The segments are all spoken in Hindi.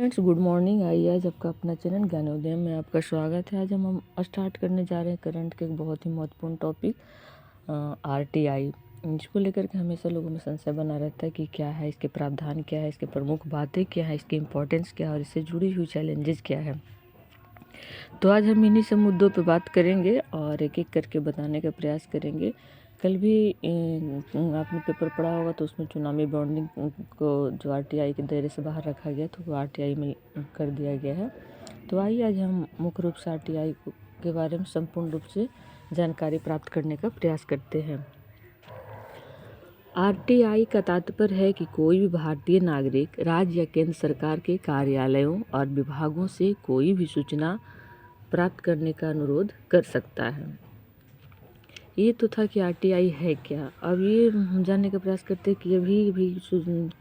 Friends, good morning. आइए आज आपका अपना चैनल ज्ञानोदय में आपका स्वागत है। आज हम स्टार्ट करने जा रहे हैं करंट के एक बहुत ही महत्वपूर्ण टॉपिक आरटीआई, जिसको लेकर के हमेशा लोगों में संशय बना रहता है कि क्या है, इसके प्रावधान क्या है, इसके प्रमुख बातें क्या है, इसकी इम्पोर्टेंस क्या है और इससे जुड़ी हुई चैलेंजेस क्या है। तो आज हम इन्हीं सब मुद्दों पर बात करेंगे और एक एक करके बताने का प्रयास करेंगे। कल भी आपने पेपर पढ़ा होगा तो उसमें चुनावी बॉन्डिंग को जो आरटीआई के दायरे से बाहर रखा गया तो वो आरटीआई में कर दिया गया है। तो आइए आज हम मुख्य रूप से आरटीआई के बारे में संपूर्ण रूप से जानकारी प्राप्त करने का प्रयास करते हैं। आरटीआई का तात्पर्य है कि कोई भी भारतीय नागरिक राज्य या केंद्र सरकार के कार्यालयों और विभागों से कोई भी सूचना प्राप्त करने का अनुरोध कर सकता है। ये तो था कि आरटीआई है क्या। अब ये हम जानने का प्रयास करते हैं कि अभी भी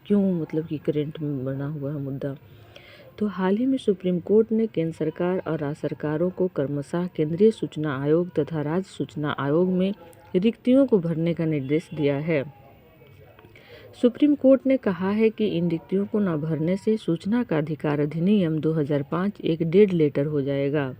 क्यों मतलब कि करंट में बना हुआ है मुद्दा। तो हाल ही में सुप्रीम कोर्ट ने केंद्र सरकार और राज्य सरकारों को क्रमशः केंद्रीय सूचना आयोग तथा राज्य सूचना आयोग में रिक्तियों को भरने का निर्देश दिया है। सुप्रीम कोर्ट ने कहा है कि इन रिक्तियों को न भरने से सूचना का अधिकार अधिनियम 2005 एक डेड लेटर हो जाएगा।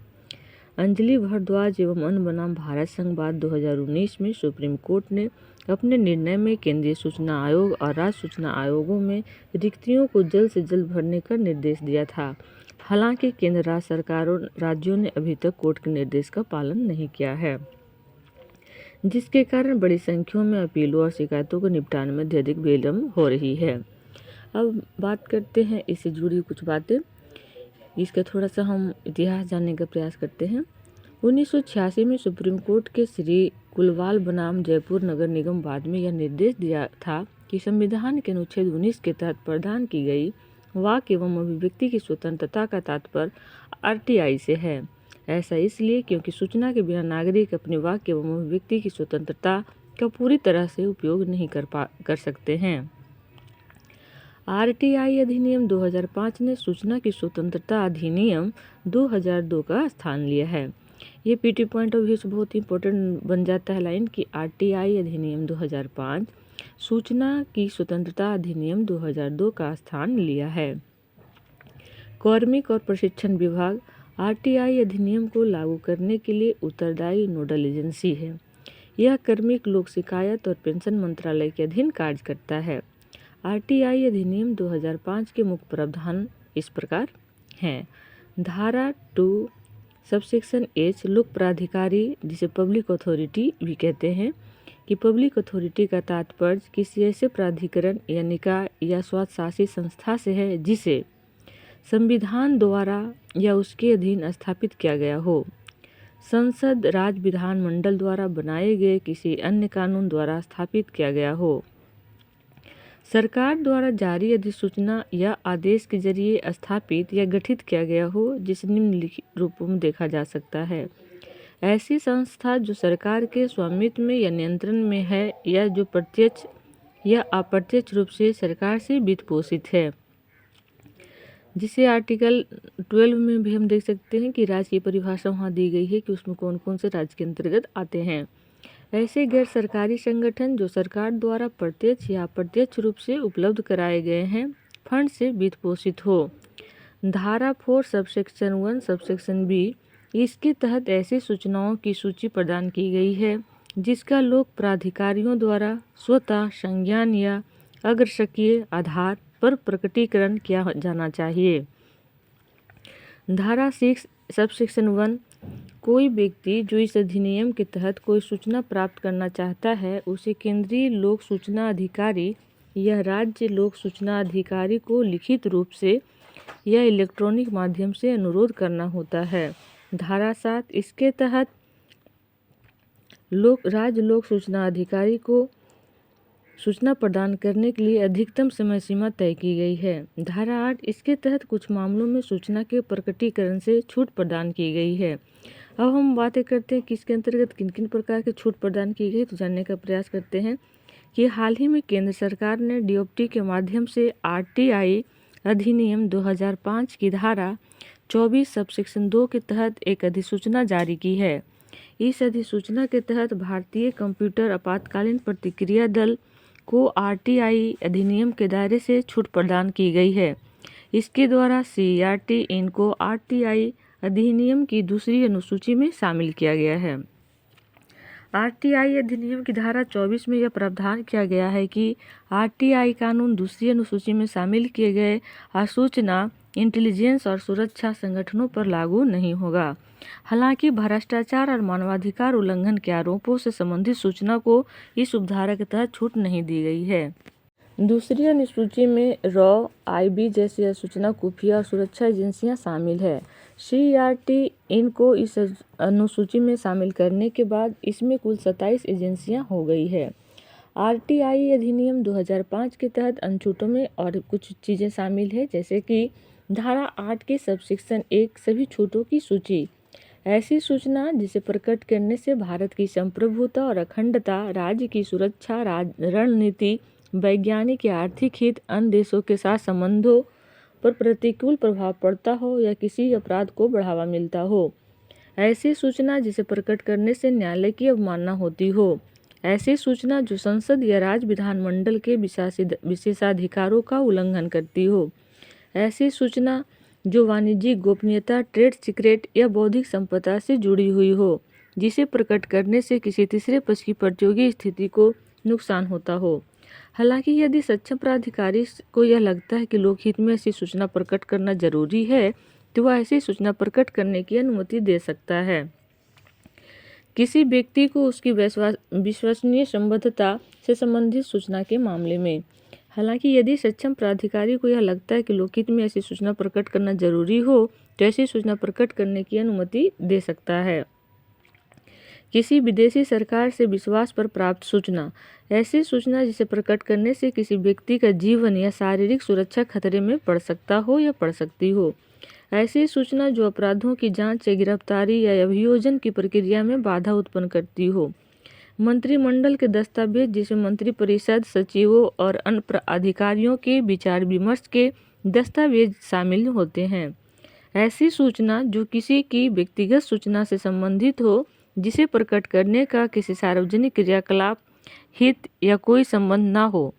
अंजलि भारद्वाज एवं अन्य बनाम भारत संघवाद 2019 में सुप्रीम कोर्ट ने अपने निर्णय में केंद्रीय सूचना आयोग और राज्य सूचना आयोगों में रिक्तियों को जल्द से जल्द भरने का निर्देश दिया था। हालांकि केंद्र राज्य सरकारों राज्यों ने अभी तक कोर्ट के निर्देश का पालन नहीं किया है, जिसके कारण बड़ी संख्या में अपीलों और शिकायतों को निपटाने में अत्यधिक विलंब हो रही है। अब बात करते हैं इससे जुड़ी कुछ बातें। इसका थोड़ा सा हम इतिहास जानने का प्रयास करते हैं। 1986 में सुप्रीम कोर्ट के श्री कुलवाल बनाम जयपुर नगर निगम वाद में यह निर्देश दिया था कि संविधान के अनुच्छेद 19 के तहत प्रदान की गई वाक एवं अभिव्यक्ति की स्वतंत्रता का तात्पर्य आरटीआई से है। ऐसा इसलिए क्योंकि सूचना के बिना नागरिक अपनी वाक एवं अभिव्यक्ति की स्वतंत्रता का पूरी तरह से उपयोग नहीं कर सकते हैं। आरटीआई अधिनियम 2005 ने सूचना की स्वतंत्रता अधिनियम 2002 का स्थान लिया है। ये पीटी पॉइंट ऑफ व्यू से बहुत इंपॉर्टेंट बन जाता है लाइन कि आरटीआई अधिनियम 2005 सूचना की स्वतंत्रता अधिनियम 2002 का स्थान लिया है। कार्मिक और प्रशिक्षण विभाग आरटीआई अधिनियम को लागू करने के लिए उत्तरदायी नोडल एजेंसी है। यह कार्मिक लोक शिकायत और पेंशन मंत्रालय के अधीन कार्य करता है। आरटीआई अधिनियम 2005 के मुख्य प्रावधान इस प्रकार हैं। धारा 2 सबसेक्शन एच लोक प्राधिकारी, जिसे पब्लिक अथॉरिटी भी कहते हैं, कि पब्लिक अथॉरिटी का तात्पर्य किसी ऐसे प्राधिकरण या निकाय या स्वायत्तशासी संस्था से है जिसे संविधान द्वारा या उसके अधीन स्थापित किया गया हो, संसद राज्य विधानमंडल द्वारा बनाए गए किसी अन्य कानून द्वारा स्थापित किया गया हो, सरकार द्वारा जारी अधिसूचना या आदेश के जरिए स्थापित या गठित किया गया हो, जिसे निम्नलिखित रूपों में देखा जा सकता है। ऐसी संस्था जो सरकार के स्वामित्व में या नियंत्रण में है या जो प्रत्यक्ष या अप्रत्यक्ष रूप से सरकार से वित्त पोषित है, जिसे आर्टिकल 12 में भी हम देख सकते हैं कि राज्य की परिभाषा वहाँ दी गई है कि उसमें कौन कौन से राज्य के अंतर्गत आते हैं। ऐसे गैर सरकारी संगठन जो सरकार द्वारा प्रत्यक्ष या अप्रत्यक्ष रूप से उपलब्ध कराए गए हैं फंड से वित्त पोषित हो। धारा 4 सबसेक्शन 1 सबसेक्शन बी, इसके तहत ऐसी सूचनाओं की सूची प्रदान की गई है जिसका लोक प्राधिकारियों द्वारा स्वतः संज्ञान या अग्रशकीय आधार पर प्रकटीकरण किया जाना चाहिए। धारा 6 सबसेक्शन 1, कोई व्यक्ति जो इस अधिनियम के तहत कोई सूचना प्राप्त करना चाहता है उसे केंद्रीय लोक सूचना अधिकारी या राज्य लोक सूचना अधिकारी को लिखित रूप से या इलेक्ट्रॉनिक माध्यम से अनुरोध करना होता है। धारा 7, इसके तहत राज्य लोक सूचना अधिकारी को सूचना प्रदान करने के लिए अधिकतम समय सीमा तय की गई है। धारा 8, इसके तहत कुछ मामलों में सूचना के प्रकटीकरण से छूट प्रदान की गई है। अब हम बातें करते हैं कि इसके अंतर्गत किन किन प्रकार की छूट प्रदान की गई, तो जानने का प्रयास करते हैं कि हाल ही में केंद्र सरकार ने डीओपटी के माध्यम से आरटीआई अधिनियम 2005 की धारा 24 सबसेक्शन 2 के तहत एक अधिसूचना जारी की है। इस अधिसूचना के तहत भारतीय कंप्यूटर आपातकालीन प्रतिक्रिया दल को आरटीआई अधिनियम के दायरे से छूट प्रदान की गई है। इसके द्वारा CERT इनको RTI अधिनियम की दूसरी अनुसूची में शामिल किया गया है। RTI अधिनियम की धारा 24 में यह प्रावधान किया गया है कि RTI कानून दूसरी अनुसूची में शामिल किए गए आसूचना, इंटेलिजेंस और सुरक्षा संगठनों पर लागू नहीं होगा। हालांकि भ्रष्टाचार और मानवाधिकार उल्लंघन के आरोपों से संबंधित सूचना को इस उपधारा के तहत छूट नहीं दी गई है। दूसरी अनुसूची में रॉ, IB जैसी सूचना खुफिया और सुरक्षा एजेंसियां शामिल है। CERT इनको इस अनुसूची में शामिल करने के बाद इसमें कुल 27 एजेंसियां हो गई है। RTI अधिनियम 2005 के तहत अनुच्छेदों में और कुछ चीज़ें शामिल है, जैसे कि धारा 8 के सबसेक्शन 1 सभी छूटों की सूची। ऐसी सूचना जिसे प्रकट करने से भारत की संप्रभुता और अखंडता, राज्य की सुरक्षा, रणनीति, वैज्ञानिक या आर्थिक हित, अन्य देशों के साथ संबंधों पर प्रतिकूल प्रभाव पड़ता हो या किसी अपराध को बढ़ावा मिलता हो। ऐसी सूचना जिसे प्रकट करने से न्यायालय की अवमानना होती हो। ऐसी सूचना जो संसद या राज्य विधानमंडल के विशेषाधिकारों का उल्लंघन करती हो। ऐसी सूचना जो वाणिज्यिक गोपनीयता, ट्रेड सीक्रेट या बौद्धिक संपदा से जुड़ी हुई हो, जिसे प्रकट करने से किसी तीसरे पक्ष की प्रतियोगी स्थिति को नुकसान होता हो। हालांकि यदि सक्षम प्राधिकारी को यह लगता है कि लोकहित में ऐसी सूचना प्रकट करना जरूरी है, तो वह ऐसी सूचना प्रकट करने की अनुमति दे सकता है। किसी व्यक्ति को उसकी विश्वसनीय संबद्धता से संबंधित सूचना के मामले में। हालांकि यदि सक्षम प्राधिकारी को यह लगता है कि लोकहित में ऐसी सूचना प्रकट करना जरूरी हो, तो ऐसी सूचना प्रकट करने की अनुमति दे सकता है। किसी विदेशी सरकार से विश्वास पर प्राप्त सूचना। ऐसी सूचना जिसे प्रकट करने से किसी व्यक्ति का जीवन या शारीरिक सुरक्षा खतरे में पड़ सकता हो या पड़ सकती हो। ऐसी सूचना जो अपराधों की जांच या गिरफ्तारी या अभियोजन की प्रक्रिया में बाधा उत्पन्न करती हो। मंत्रिमंडल के दस्तावेज जिसमें मंत्रिपरिषद, सचिवों और अन्य अधिकारियों के विचार विमर्श के दस्तावेज शामिल होते हैं। ऐसी सूचना जो किसी की व्यक्तिगत सूचना से संबंधित हो, जिसे प्रकट करने का किसी सार्वजनिक क्रियाकलाप, हित या कोई संबंध न हो,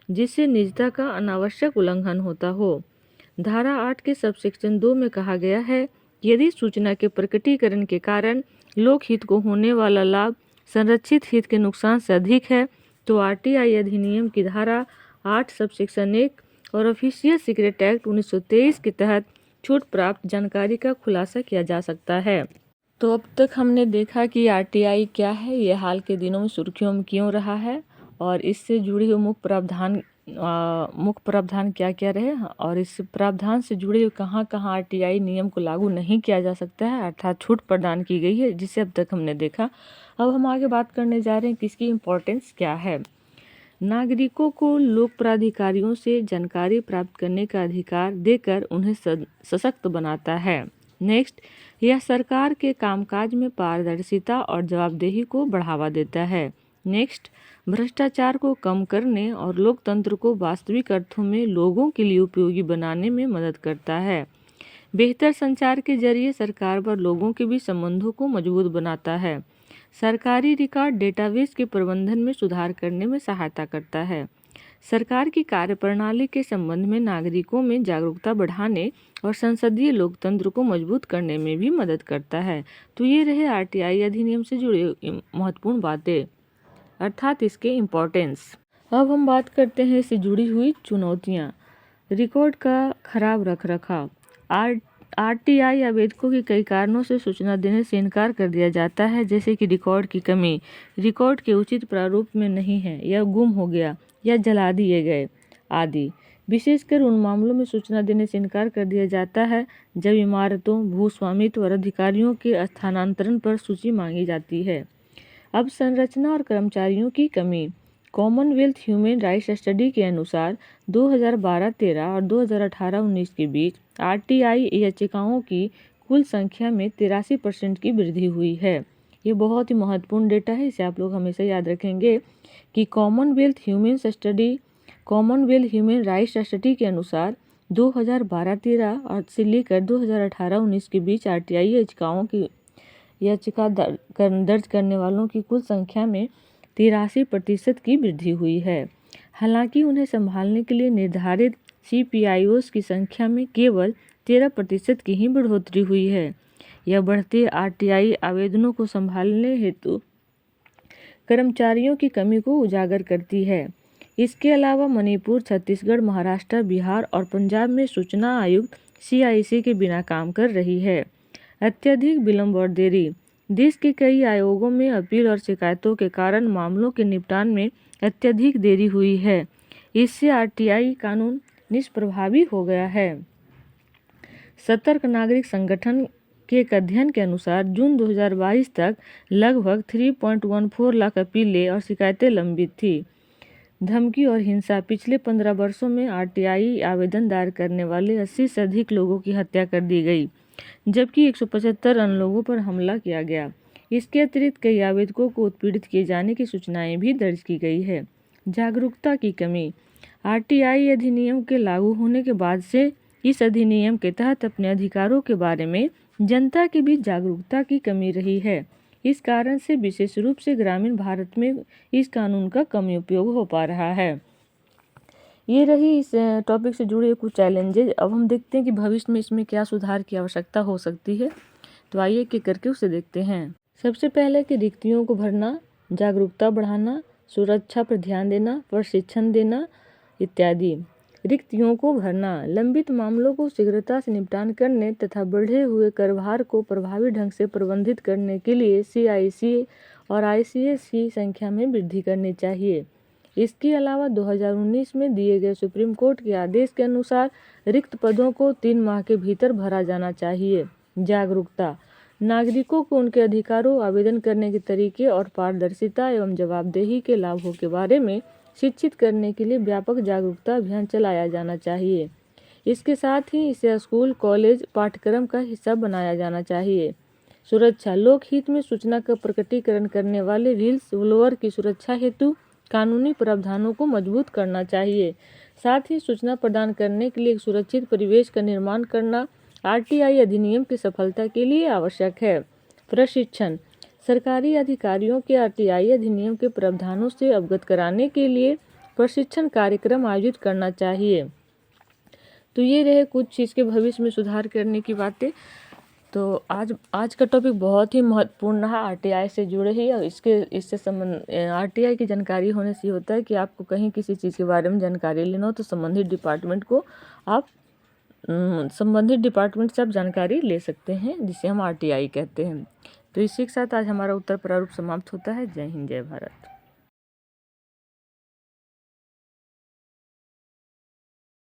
जिससे निजता का अनावश्यक उल्लंघन होता हो। धारा 8 के सबसेक्शन 2 में कहा गया है, यदि सूचना के प्रकटीकरण के कारण लोकहित को होने वाला लाभ संरक्षित हित के नुकसान से अधिक है, तो RTI अधिनियम की धारा 8 सबसेक्शन 1 और ऑफिशियल सीक्रेट एक्ट 1923 के तहत छूट प्राप्त जानकारी का खुलासा किया जा सकता है। तो अब तक हमने देखा कि RTI क्या है, ये हाल के दिनों में सुर्खियों में क्यों रहा है, और इससे जुड़े हुए मुख्य प्रावधान क्या क्या रहे, और इस प्रावधान से जुड़े हुए कहाँ कहाँ RTI नियम को लागू नहीं किया जा सकता है, अर्थात छूट प्रदान की गई है, जिसे अब तक हमने देखा। अब हम आगे बात करने जा रहे हैं कि इसकी इम्पोर्टेंस क्या है। नागरिकों को लोक प्राधिकारियों से जानकारी प्राप्त करने का अधिकार देकर उन्हें सशक्त बनाता है। नेक्स्ट, यह सरकार के कामकाज में पारदर्शिता और जवाबदेही को बढ़ावा देता है। नेक्स्ट, भ्रष्टाचार को कम करने और लोकतंत्र को वास्तविक अर्थों में लोगों के लिए उपयोगी बनाने में मदद करता है। बेहतर संचार के जरिए सरकार व लोगों के बीच संबंधों को मजबूत बनाता है। सरकारी रिकॉर्ड डेटाबेस के प्रबंधन में सुधार करने में सहायता करता है। सरकार की कार्यप्रणाली के संबंध में नागरिकों में जागरूकता बढ़ाने और संसदीय लोकतंत्र को मजबूत करने में भी मदद करता है। तो ये रहे RTI अधिनियम से जुड़ी महत्वपूर्ण बातें, अर्थात इसके इम्पोर्टेंस। अब हम बात करते हैं इससे जुड़ी हुई चुनौतियाँ। रिकॉर्ड का खराब रखरखाव। RTI आवेदकों के कई कारणों से सूचना देने से इनकार कर दिया जाता है, जैसे कि रिकॉर्ड की कमी, रिकॉर्ड के उचित प्रारूप में नहीं है, या गुम हो गया या जला दिए गए आदि। विशेषकर उन मामलों में सूचना देने से इनकार कर दिया जाता है जब इमारतों, भूस्वामित्व और अधिकारियों के स्थानांतरण पर सूची मांगी जाती है। अब संरचना और कर्मचारियों की कमी। कॉमनवेल्थ ह्यूमन राइट्स स्टडी के अनुसार 2012-13 और 2018-19 के बीच RTI याचिकाओं की कुल संख्या में 83% की वृद्धि हुई है। ये बहुत ही महत्वपूर्ण डेटा है, इसे आप लोग हमेशा याद रखेंगे कि कॉमनवेल्थ ह्यूमन राइट्स स्टडी के अनुसार 2012-13 से लेकर 2018-19 के बीच RTI याचिका दर्ज करने वालों की कुल संख्या में 83% की वृद्धि हुई है। हालांकि उन्हें संभालने के लिए निर्धारित CPIOs की संख्या में केवल 13% की ही बढ़ोतरी हुई है। यह बढ़ते RTI आवेदनों को संभालने हेतु कर्मचारियों की कमी को उजागर करती है। इसके अलावा मणिपुर, छत्तीसगढ़, महाराष्ट्र, बिहार और पंजाब में सूचना आयुक्त CIC के बिना काम कर रही है। अत्यधिक विलंब और देरी। देश के कई आयोगों में अपील और शिकायतों के कारण मामलों के निपटान में अत्यधिक देरी हुई है। इससे RTI कानून निष्प्रभावी हो गया है। सतर्क नागरिक संगठन के एक अध्ययन के अनुसार जून 2022 तक लगभग 3.14 लाख अपीलें और शिकायतें लंबित थी। धमकी और हिंसा। पिछले 15 वर्षों में RTI आवेदन दायर करने वाले 80 से अधिक लोगों की हत्या कर दी गई, जबकि 175 अन्य लोगों पर हमला किया गया। इसके अतिरिक्त कई आवेदकों को उत्पीड़ित किए जाने की सूचनाएं भी दर्ज की गई है। जागरूकता की कमी। RTI अधिनियम के लागू होने के बाद से इस अधिनियम के तहत अपने अधिकारों के बारे में जनता के बीच जागरूकता की कमी रही है। इस कारण से विशेष रूप से ग्रामीण भारत में इस कानून का कम उपयोग हो पा रहा है। ये रही इस टॉपिक से जुड़े कुछ चैलेंजेज। अब हम देखते हैं कि भविष्य में इसमें क्या सुधार की आवश्यकता हो सकती है। तो आइए एक करके उसे देखते हैं। सबसे पहले कि रिक्तियों को भरना, जागरूकता बढ़ाना, सुरक्षा पर ध्यान देना, प्रशिक्षण देना इत्यादि। रिक्तियों को भरना। लंबित मामलों को शीघ्रता से निपटान करने तथा बढ़े हुए कार्यभार को प्रभावी ढंग से प्रबंधित करने के लिए CIC और ICS की संख्या में वृद्धि करनी चाहिए। इसके अलावा 2019 में दिए गए सुप्रीम कोर्ट के आदेश के अनुसार रिक्त पदों को 3 माह के भीतर भरा जाना चाहिए। जागरूकता। नागरिकों को उनके अधिकारों, आवेदन करने के तरीके और पारदर्शिता एवं जवाबदेही के लाभों के बारे में शिक्षित करने के लिए व्यापक जागरूकता अभियान चलाया जाना चाहिए। इसके साथ ही इसे स्कूल, कॉलेज पाठ्यक्रम का हिस्सा बनाया जाना चाहिए। सुरक्षा। लोकहित में सूचना का प्रकटीकरण करने वाले व्हिल्स ब्लोअर की सुरक्षा हेतु कानूनी प्रावधानों को मजबूत करना चाहिए। साथ ही सूचना प्रदान करने के लिए एक सुरक्षित परिवेश का निर्माण करना RTI अधिनियम की सफलता के लिए आवश्यक है। प्रशिक्षण। सरकारी अधिकारियों के RTI अधिनियम के प्रावधानों से अवगत कराने के लिए प्रशिक्षण कार्यक्रम आयोजित करना चाहिए। तो ये रहे कुछ इसके भविष्य में सुधार करने की बातें। तो आज का टॉपिक बहुत ही महत्वपूर्ण रहा, RTI से जुड़े ही। और इससे संबंध RTI की जानकारी होने से होता है कि आपको कहीं किसी चीज़ के बारे में जानकारी लेना हो तो संबंधित डिपार्टमेंट से आप जानकारी ले सकते हैं, जिसे हम RTI कहते हैं। तो इसी के साथ आज हमारा उत्तर प्रारूप समाप्त होता है। जय हिंद, जय भारत।